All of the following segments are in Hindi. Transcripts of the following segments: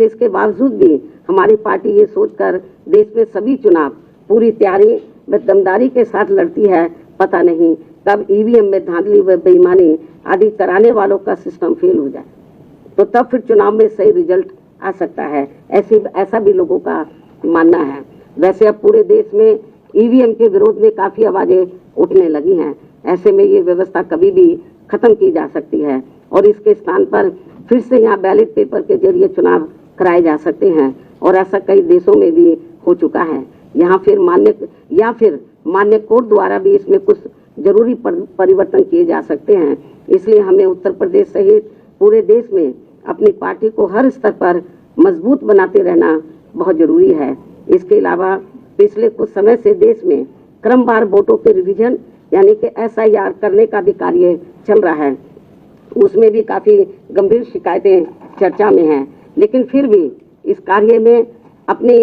इसके बावजूद भी हमारी पार्टी ये सोचकर देश में सभी चुनाव पूरी तैयारी व दमदारी के साथ लड़ती है। पता नहीं कब ईवीएम में धांधली व बेईमानी आदि कराने वालों का सिस्टम फेल हो जाए, तो तब फिर चुनाव में सही रिजल्ट आ सकता है, ऐसा भी लोगों का मानना है। वैसे अब पूरे देश में ईवीएम के विरोध में काफी आवाजें उठने लगी हैं। ऐसे में ये व्यवस्था कभी भी खत्म की जा सकती है और इसके स्थान पर फिर से यहाँ बैलेट पेपर के जरिए चुनाव कराए जा सकते हैं और ऐसा कई देशों में भी हो चुका है। यहाँ फिर मान्य कोर्ट द्वारा भी इसमें कुछ जरूरी परिवर्तन किए जा सकते हैं। इसलिए हमें उत्तर प्रदेश सहित पूरे देश में अपनी पार्टी को हर स्तर पर मजबूत बनाते रहना बहुत जरूरी है। इसके अलावा पिछले कुछ समय से देश में क्रमवार वोटों के रिवीजन यानी कि SIR करने का भी कार्य चल रहा है। उसमें भी काफी गंभीर शिकायतें चर्चा में हैं, लेकिन फिर भी इस कार्य में अपनी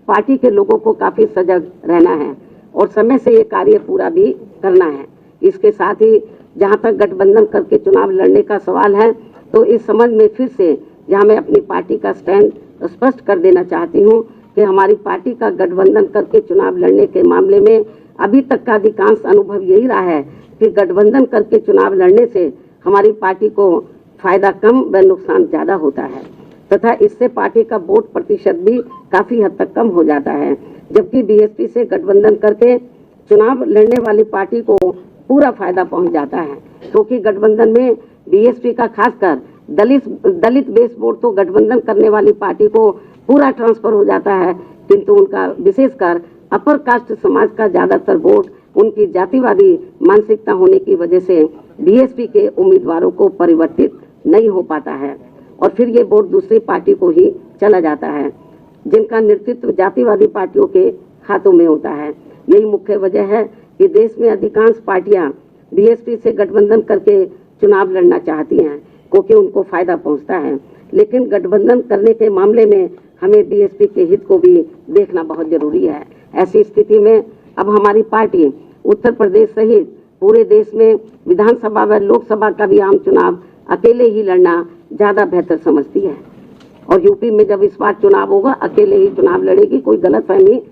पार्टी के लोगों को काफी सजग रहना है और समय से ये कार्य पूरा भी करना है। इसके साथ ही जहां तक गठबंधन करके चुनाव लड़ने का सवाल है, तो इस संबंध में फिर से जहां मैं अपनी पार्टी का स्टैंड स्पष्ट कर देना चाहती हूं कि हमारी पार्टी का गठबंधन करके चुनाव लड़ने के मामले में अभी तक का अधिकांश अनुभव यही रहा है कि गठबंधन करके चुनाव लड़ने से हमारी पार्टी को फायदा कम व नुकसान ज्यादा होता है तथा इससे पार्टी का वोट प्रतिशत भी काफी हद तक कम हो जाता है, जबकि बीएसपी से गठबंधन करके चुनाव लड़ने वाली पार्टी को पूरा फायदा पहुंच जाता है, क्योंकि गठबंधन में बीएसपी का खासकर दलित बेस वोट तो गठबंधन करने वाली पार्टी को पूरा ट्रांसफर हो जाता है, किंतु उनका विशेषकर अपर कास्ट समाज का ज्यादातर वोट उनकी जातिवादी मानसिकता होने की वजह से बीएसपी के उम्मीदवारों को परिवर्तित नहीं हो पाता है और फिर ये वोट दूसरी पार्टी को ही चला जाता है, जिनका नेतृत्व जातिवादी पार्टियों के हाथों में होता है। यही मुख्य वजह है कि देश में अधिकांश पार्टियां बीएसपी से गठबंधन करके चुनाव लड़ना चाहती हैं, क्योंकि उनको फायदा पहुंचता है। लेकिन गठबंधन करने के मामले में हमें बीएसपी के हित को भी देखना बहुत जरूरी है। ऐसी स्थिति में अब हमारी पार्टी उत्तर प्रदेश सहित पूरे देश में विधानसभा व लोकसभा का भी आम चुनाव अकेले ही लड़ना ज्यादा बेहतर समझती है और यूपी में जब इस बार चुनाव होगा अकेले ही चुनाव लड़ेगी। कोई गलतफहमी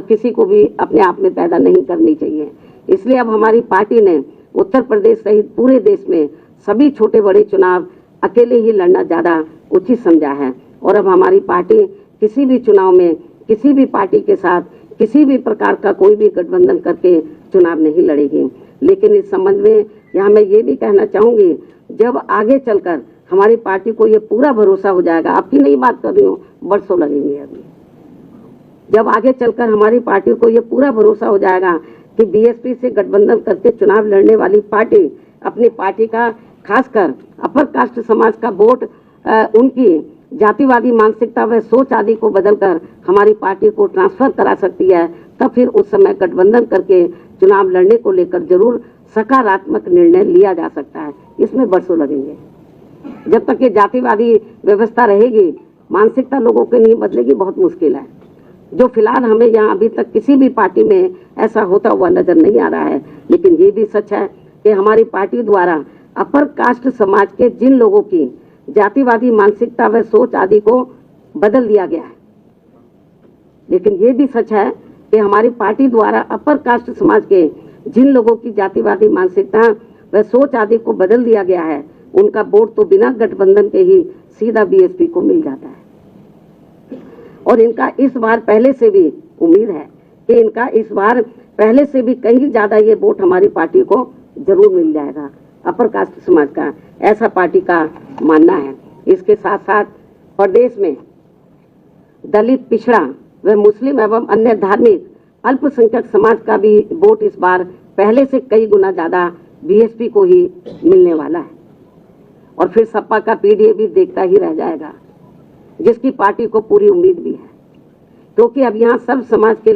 किसी को भी अपने आप में पैदा नहीं करनी चाहिए। इसलिए अब हमारी पार्टी ने उत्तर प्रदेश सहित पूरे देश में सभी छोटे बड़े चुनाव अकेले ही लड़ना ज्यादा उचित समझा है और अब हमारी पार्टी किसी भी चुनाव में किसी भी पार्टी के साथ किसी भी प्रकार का कोई भी गठबंधन करके चुनाव नहीं लड़ेगी। लेकिन इस संबंध में यहाँ मैं ये भी कहना चाहूंगी, जब आगे चलकर हमारी पार्टी को ये पूरा भरोसा हो जाएगा, आपकी नहीं बात कर रही हूँ, बरसों लगेंगे अभी, जब आगे चलकर हमारी पार्टी को ये पूरा भरोसा हो जाएगा कि बीएसपी से गठबंधन करके चुनाव लड़ने वाली पार्टी अपनी पार्टी का खासकर अपर कास्ट समाज का वोट उनकी जातिवादी मानसिकता व सोच आदि को बदलकर हमारी पार्टी को ट्रांसफर करा सकती है, तब फिर उस समय गठबंधन करके चुनाव लड़ने को लेकर जरूर सकारात्मक निर्णय लिया जा सकता है। इसमें बरसों लगेंगे। जब तक ये जातिवादी व्यवस्था रहेगी, मानसिकता लोगों की नहीं बदलेगी, बहुत मुश्किल है। जो फिलहाल हमें यहाँ अभी तक किसी भी पार्टी में ऐसा होता हुआ नजर नहीं आ रहा है। लेकिन ये भी सच है कि हमारी पार्टी द्वारा अपर कास्ट समाज के जिन लोगों की जातिवादी मानसिकता व सोच आदि को बदल दिया गया है, लेकिन ये भी सच है कि हमारी पार्टी द्वारा अपर कास्ट समाज के जिन लोगों की जातिवादी मानसिकता व सोच आदि को बदल दिया गया है, उनका वोट तो बिना गठबंधन के ही सीधा बीएसपी को मिल जाता है और इनका इस बार पहले से भी उम्मीद है कि इनका इस बार पहले से भी कहीं ज्यादा ये वोट हमारी पार्टी को जरूर मिल जाएगा। अपर कास्ट समाज का ऐसा पार्टी का मानना है। इसके साथ साथ प्रदेश में दलित, पिछड़ा व मुस्लिम एवं अन्य धार्मिक अल्पसंख्यक समाज का भी वोट इस बार पहले से कई गुना ज्यादा बीएसपी को ही मिलने वाला है और फिर सपा का पीडीए भी देखता ही रह जाएगा, जिसकी पार्टी को पूरी उम्मीद भी है, क्योंकि अब यहाँ सब समाज के